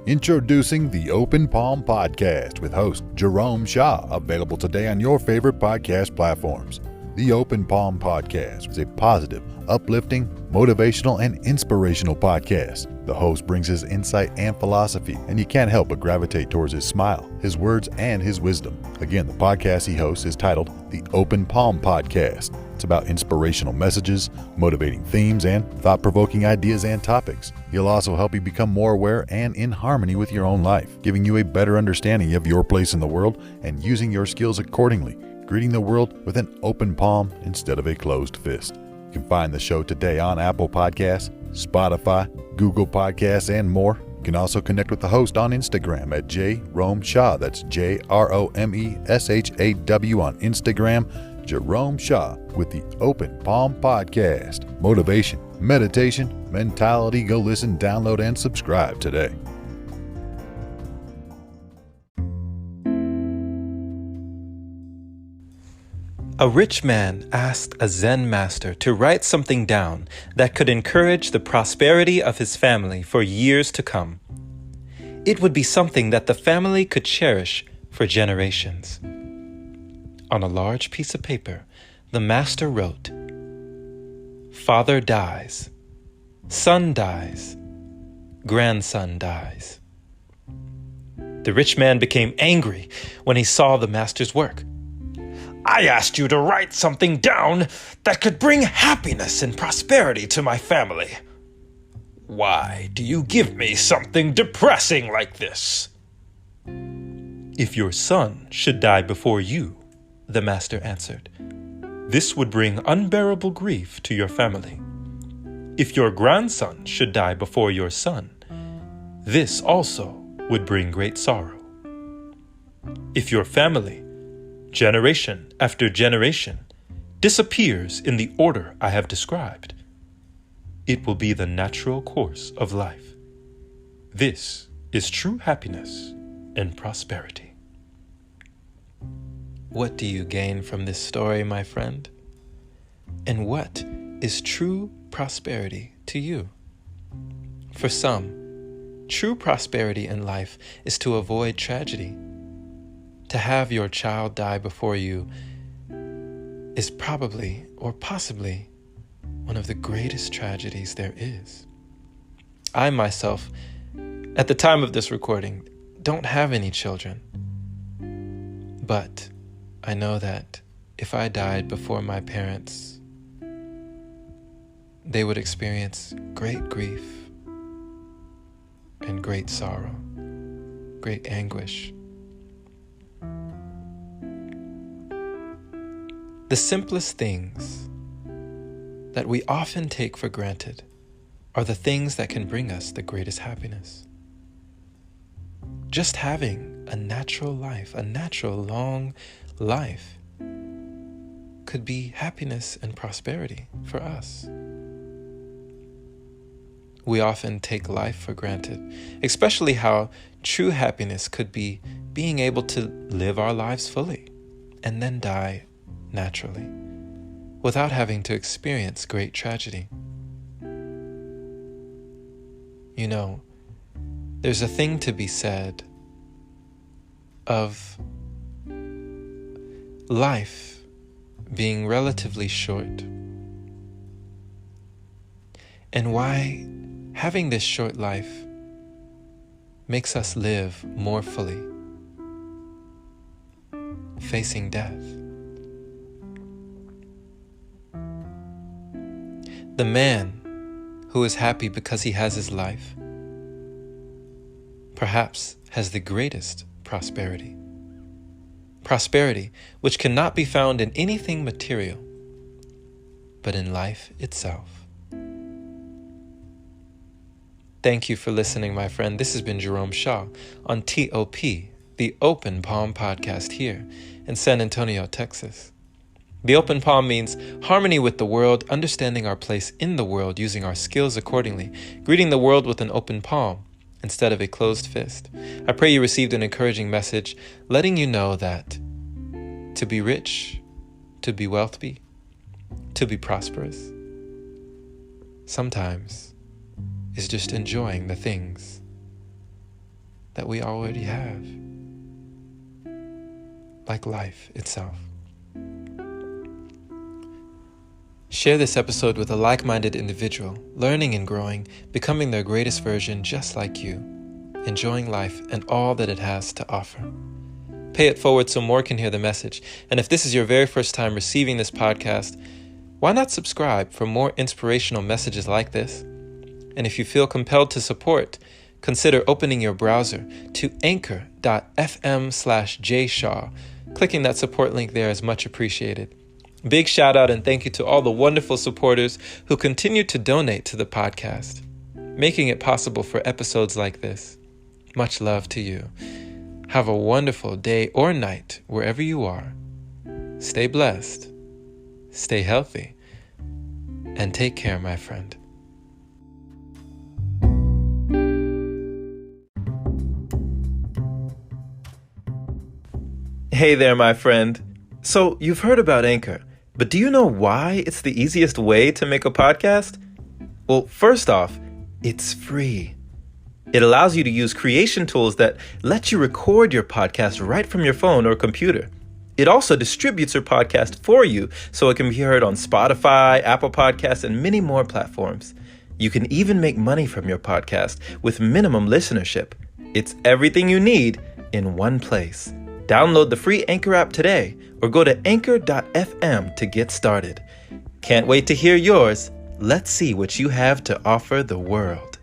Introducing the Open Palm Podcast with host Jerome Shaw, available today on your favorite podcast platforms. The Open Palm Podcast is a positive, uplifting, motivational, and inspirational podcast. The host brings his insight and philosophy, and you can't help but gravitate towards his smile, his words, and his wisdom. Again, the podcast he hosts is titled The Open Palm Podcast. It's about inspirational messages, motivating themes, and thought-provoking ideas and topics. He'll also help you become more aware and in harmony with your own life, giving you a better understanding of your place in the world and using your skills accordingly, greeting the world with an open palm instead of a closed fist. You can find the show today on Apple Podcasts, Spotify, Google Podcasts, and more. You can also connect with the host on Instagram at Jerome Shaw. That's Jeromeshaw on Instagram. Jerome Shaw with the Open Palm Podcast. Motivation, meditation, mentality. Go listen, download, and subscribe today. A rich man asked a Zen master to write something down that could encourage the prosperity of his family for years to come. It would be something that the family could cherish for generations. On a large piece of paper, the master wrote, "Father dies, son dies, grandson dies." The rich man became angry when he saw the master's work. "I asked you to write something down that could bring happiness and prosperity to my family. Why do you give me something depressing like this?" "If your son should die before you," the master answered, "this would bring unbearable grief to your family. If your grandson should die before your son, this also would bring great sorrow. If your family, generation after generation, disappears in the order I have described, it will be the natural course of life. This is true happiness and prosperity." What do you gain from this story, my friend? And what is true prosperity to you? For some, true prosperity in life is to avoid tragedy. To have your child die before you is probably or possibly one of the greatest tragedies there is. I myself, at the time of this recording, don't have any children. But I know that if I died before my parents, they would experience great grief and great sorrow, great anguish. The simplest things that we often take for granted are the things that can bring us the greatest happiness. Just having a natural life, a natural long life, could be happiness and prosperity for us. We often take life for granted, especially how true happiness could be being able to live our lives fully and then die naturally without having to experience great tragedy. You know, there's a thing to be said of life being relatively short, and why having this short life makes us live more fully, facing death. The man who is happy because he has his life perhaps has the greatest prosperity. Prosperity which cannot be found in anything material, but in life itself. Thank you for listening, my friend. This has been Jerome Shaw on TOP, the Open Palm Podcast here in San Antonio, Texas. The open palm means harmony with the world, understanding our place in the world, using our skills accordingly, greeting the world with an open palm instead of a closed fist. I pray you received an encouraging message letting you know that to be rich, to be wealthy, to be prosperous, sometimes is just enjoying the things that we already have, like life itself. Share this episode with a like-minded individual, learning and growing, becoming their greatest version just like you, enjoying life and all that it has to offer. Pay it forward so more can hear the message. And if this is your very first time receiving this podcast, why not subscribe for more inspirational messages like this? And if you feel compelled to support, consider opening your browser to anchor.fm/jshaw. Clicking that support link there is much appreciated. Big shout out and thank you to all the wonderful supporters who continue to donate to the podcast, making it possible for episodes like this. Much love to you. Have a wonderful day or night wherever you are. Stay blessed, stay healthy, and take care, my friend. Hey there, my friend. So you've heard about Anchor, but do you know why it's the easiest way to make a podcast? Well, first off, it's free. It allows you to use creation tools that let you record your podcast right from your phone or computer. It also distributes your podcast for you so it can be heard on Spotify, Apple Podcasts, and many more platforms. You can even make money from your podcast with minimum listenership. It's everything you need in one place. Download the free Anchor app today or go to anchor.fm to get started. Can't wait to hear yours. Let's see what you have to offer the world.